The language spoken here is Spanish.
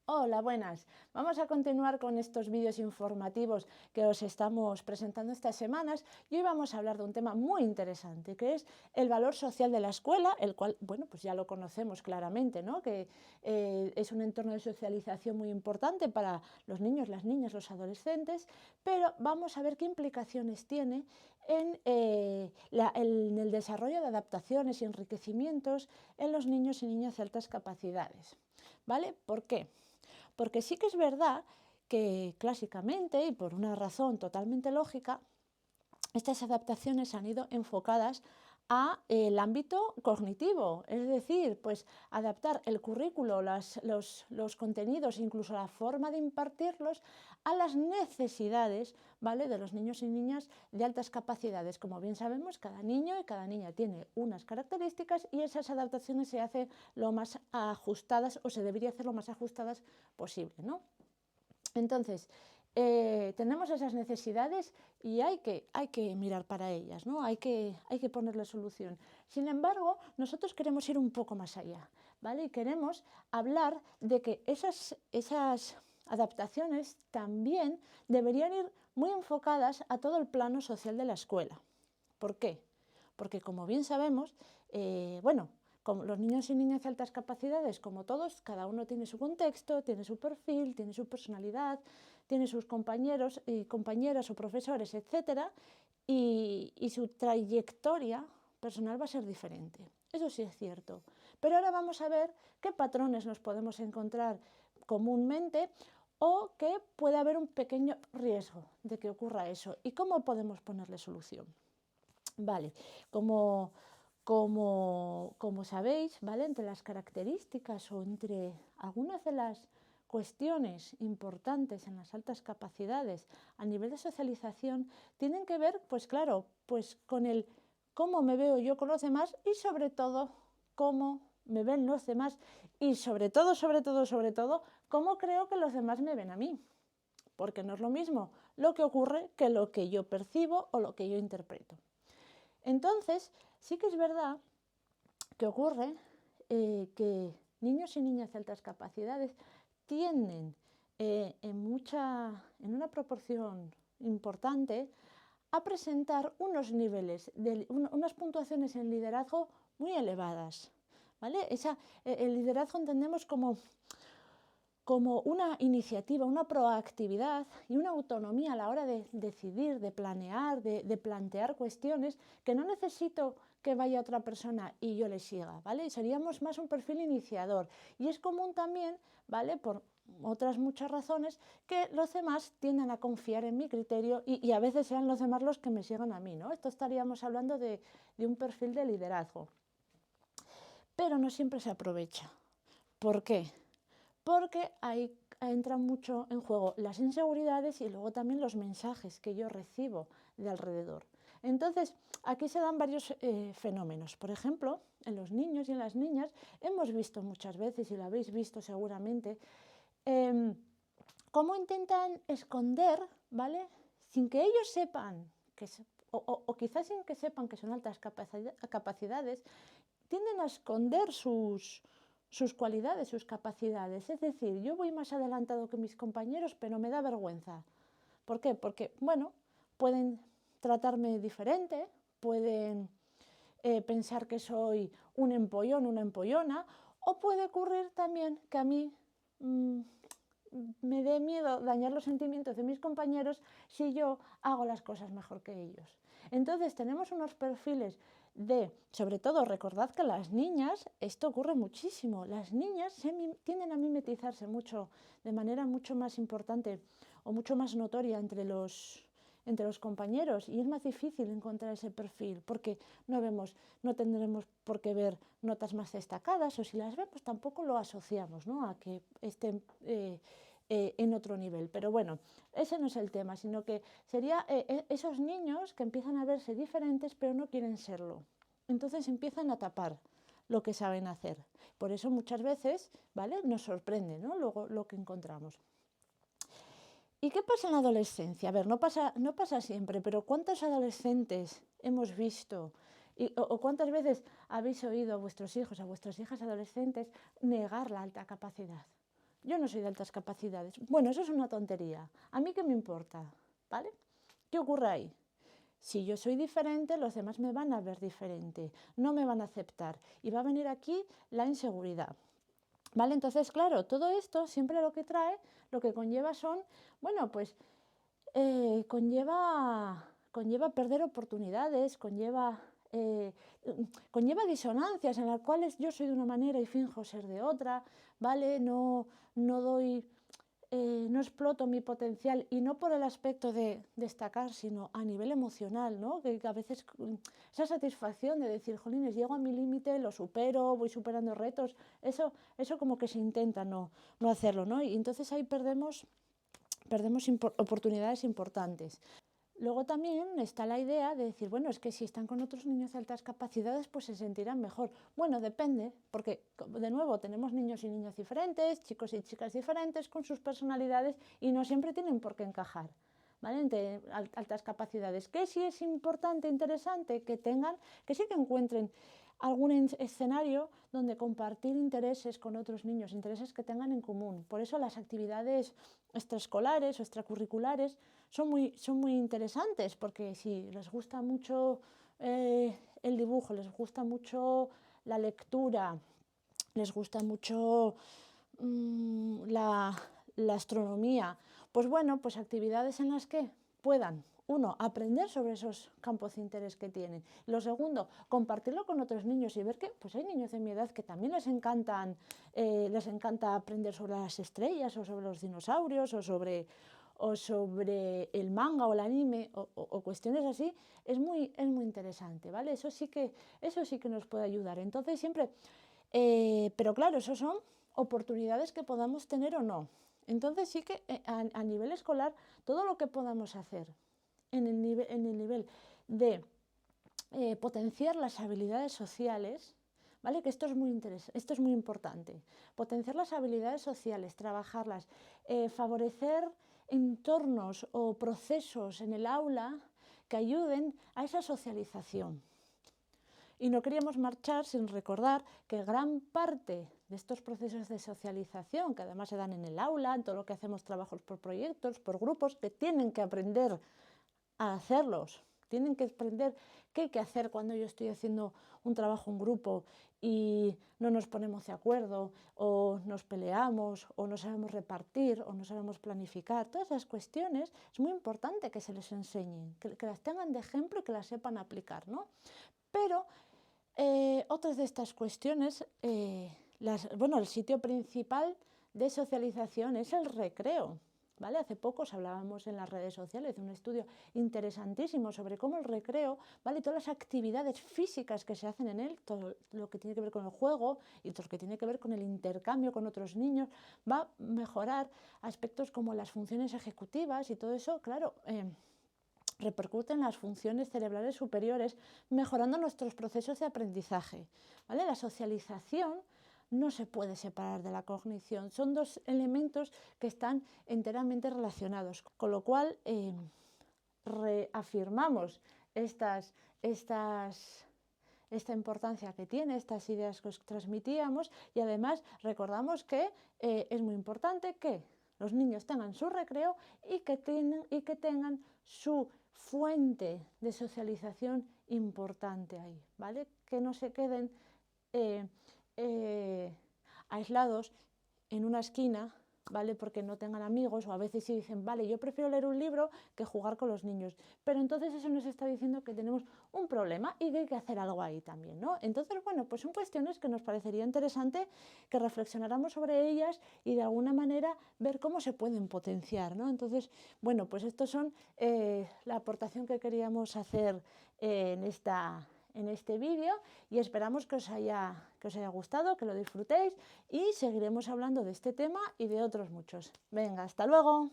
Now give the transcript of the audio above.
Hola, buenas. Vamos a continuar con estos vídeos informativos que os estamos presentando estas semanas y hoy vamos a hablar de un tema muy interesante que es el valor social de la escuela, el cual, bueno, pues ya lo conocemos claramente, ¿no? Que es un entorno de socialización muy importante para los niños, las niñas, los adolescentes, pero vamos a ver qué implicaciones tiene en el desarrollo de adaptaciones y enriquecimientos en los niños y niñas de altas capacidades. ¿Vale? ¿Por qué? Porque sí que es verdad que clásicamente, y por una razón totalmente lógica, estas adaptaciones han ido enfocadas al ámbito cognitivo, es decir, pues adaptar el currículo, los contenidos, incluso la forma de impartirlos a las necesidades, ¿vale?, de los niños y niñas de altas capacidades. Como bien sabemos, cada niño y cada niña tiene unas características y esas adaptaciones se hacen lo más ajustadas o se debería hacer lo más ajustadas posible, ¿no? Entonces, tenemos esas necesidades y hay que mirar para ellas, ¿no? Hay que ponerle solución. Sin embargo, nosotros queremos ir un poco más allá, ¿vale? Y queremos hablar de que esas adaptaciones también deberían ir muy enfocadas a todo el plano social de la escuela. ¿Por qué? Porque, como bien sabemos, bueno, como los niños y niñas de altas capacidades, como todos, cada uno tiene su contexto, tiene su perfil, tiene su personalidad, tiene sus compañeros y compañeras o profesores, etcétera, y su trayectoria personal va a ser diferente. Eso sí es cierto. Pero ahora vamos a ver qué patrones nos podemos encontrar comúnmente o que puede haber un pequeño riesgo de que ocurra eso y cómo podemos ponerle solución. Vale, como sabéis, ¿vale?, entre las características o entre algunas de las cuestiones importantes en las altas capacidades a nivel de socialización tienen que ver, pues claro, pues con el cómo me veo yo con los demás y sobre todo cómo me ven los demás y sobre todo, cómo creo que los demás me ven a mí. Porque no es lo mismo lo que ocurre que lo que yo percibo o lo que yo interpreto. Entonces, sí que es verdad que ocurre que niños y niñas de altas capacidades tienden en una proporción importante a presentar unos niveles, unas puntuaciones en liderazgo muy elevadas, ¿vale? El liderazgo entendemos como una iniciativa, una proactividad y una autonomía a la hora de decidir, de planear, de plantear cuestiones que no necesito que vaya otra persona y yo le siga, ¿vale? Seríamos más un perfil iniciador. Y es común también, ¿vale?, por otras muchas razones, que los demás tiendan a confiar en mi criterio y a veces sean los demás los que me sigan a mí, ¿no? Esto estaríamos hablando de un perfil de liderazgo. Pero no siempre se aprovecha. ¿Por qué? Porque ahí entran mucho en juego las inseguridades y luego también los mensajes que yo recibo de alrededor. Entonces, aquí se dan varios fenómenos. Por ejemplo, en los niños y en las niñas hemos visto muchas veces, y lo habéis visto seguramente, cómo intentan esconder, ¿vale?, sin que ellos sepan, o quizás sin que sepan que son altas capacidades, tienden a esconder sus cualidades, sus capacidades. Es decir, yo voy más adelantado que mis compañeros, pero me da vergüenza. ¿Por qué? Porque, bueno, pueden tratarme diferente, pueden pensar que soy un empollón, una empollona, o puede ocurrir también que a mí me dé miedo dañar los sentimientos de mis compañeros si yo hago las cosas mejor que ellos. Entonces tenemos unos perfiles sobre todo, recordad que las niñas, esto ocurre muchísimo, las niñas tienden a mimetizarse mucho, de manera mucho más importante o mucho más notoria entre los compañeros, y es más difícil encontrar ese perfil porque no tendremos por qué ver notas más destacadas, o si las vemos tampoco lo asociamos, ¿no?, a que estén en otro nivel. Pero bueno, ese no es el tema, sino que sería esos niños que empiezan a verse diferentes pero no quieren serlo. Entonces empiezan a tapar lo que saben hacer. Por eso muchas veces, ¿vale?, nos sorprende, ¿no?, luego lo que encontramos. ¿Y qué pasa en la adolescencia? A ver, no pasa siempre, pero ¿cuántos adolescentes hemos visto O cuántas veces habéis oído a vuestros hijos, a vuestras hijas adolescentes, negar la alta capacidad. Yo no soy de altas capacidades. Bueno, eso es una tontería. ¿A mí qué me importa? ¿Vale? ¿Qué ocurre ahí? Si yo soy diferente, los demás me van a ver diferente, no me van a aceptar y va a venir aquí la inseguridad. ¿Vale? Entonces, claro, todo esto siempre lo que trae, lo que conlleva son, bueno, pues conlleva perder oportunidades, conlleva disonancias en las cuales yo soy de una manera y finjo ser de otra, ¿vale? No exploto mi potencial, y no por el aspecto de destacar, sino a nivel emocional, ¿no? Que a veces esa satisfacción de decir, jolines, llego a mi límite, lo supero, voy superando retos, eso como que se intenta no hacerlo, ¿no? Y entonces ahí perdemos oportunidades importantes. Luego también está la idea de decir, bueno, es que si están con otros niños de altas capacidades, pues se sentirán mejor. Bueno, depende, porque de nuevo tenemos niños y niñas diferentes, chicos y chicas diferentes con sus personalidades y no siempre tienen por qué encajar, ¿vale? Entre altas capacidades. Que sí es importante, interesante que sí que encuentren algún escenario donde compartir intereses con otros niños, intereses que tengan en común. Por eso las actividades extraescolares o extracurriculares son muy interesantes, porque si les gusta mucho el dibujo, les gusta mucho la lectura, les gusta mucho la astronomía, pues bueno, pues actividades en las que puedan, uno, aprender sobre esos campos de interés que tienen. Lo segundo, compartirlo con otros niños y ver que pues hay niños de mi edad que también les encanta aprender sobre las estrellas o sobre los dinosaurios o sobre el manga o el anime o cuestiones así. Es muy interesante, ¿vale? Eso sí que nos puede ayudar. Entonces siempre, pero claro, eso son oportunidades que podamos tener o no. Entonces sí que a nivel escolar, todo lo que podamos hacer en el nivel de potenciar las habilidades sociales, ¿vale? Que esto es muy importante. Potenciar las habilidades sociales, trabajarlas, favorecer entornos o procesos en el aula que ayuden a esa socialización. Y no queríamos marchar sin recordar que gran parte de estos procesos de socialización, que además se dan en el aula, en todo lo que hacemos, trabajos por proyectos, por grupos, que tienen que aprender a hacerlos, tienen que aprender qué hay que hacer cuando yo estoy haciendo un trabajo en grupo y no nos ponemos de acuerdo, o nos peleamos, o no sabemos repartir, o no sabemos planificar. Todas esas cuestiones es muy importante que se les enseñen, que las tengan de ejemplo y que las sepan aplicar, ¿no? Pero otras de estas cuestiones, el sitio principal de socialización es el recreo, ¿vale? Hace poco os hablábamos en las redes sociales de un estudio interesantísimo sobre cómo el recreo, ¿vale? Todas las actividades físicas que se hacen en él, todo lo que tiene que ver con el juego y todo lo que tiene que ver con el intercambio con otros niños, va a mejorar aspectos como las funciones ejecutivas y todo eso, claro, repercute en las funciones cerebrales superiores, mejorando nuestros procesos de aprendizaje, ¿vale? La socialización no se puede separar de la cognición, son dos elementos que están enteramente relacionados, con lo cual reafirmamos esta importancia que tiene, estas ideas que os transmitíamos, y además recordamos que es muy importante que los niños tengan su recreo y que tengan su fuente de socialización importante ahí, ¿vale? Que no se queden aislados en una esquina, ¿vale? Porque no tengan amigos, o a veces sí dicen, vale, yo prefiero leer un libro que jugar con los niños. Pero entonces eso nos está diciendo que tenemos un problema y que hay que hacer algo ahí también, ¿no? Entonces, bueno, pues son cuestiones que nos parecería interesante que reflexionáramos sobre ellas y de alguna manera ver cómo se pueden potenciar, ¿no? Entonces, bueno, pues estos son la aportación que queríamos hacer en este vídeo, y esperamos que os haya gustado, que lo disfrutéis, y seguiremos hablando de este tema y de otros muchos. Venga, hasta luego.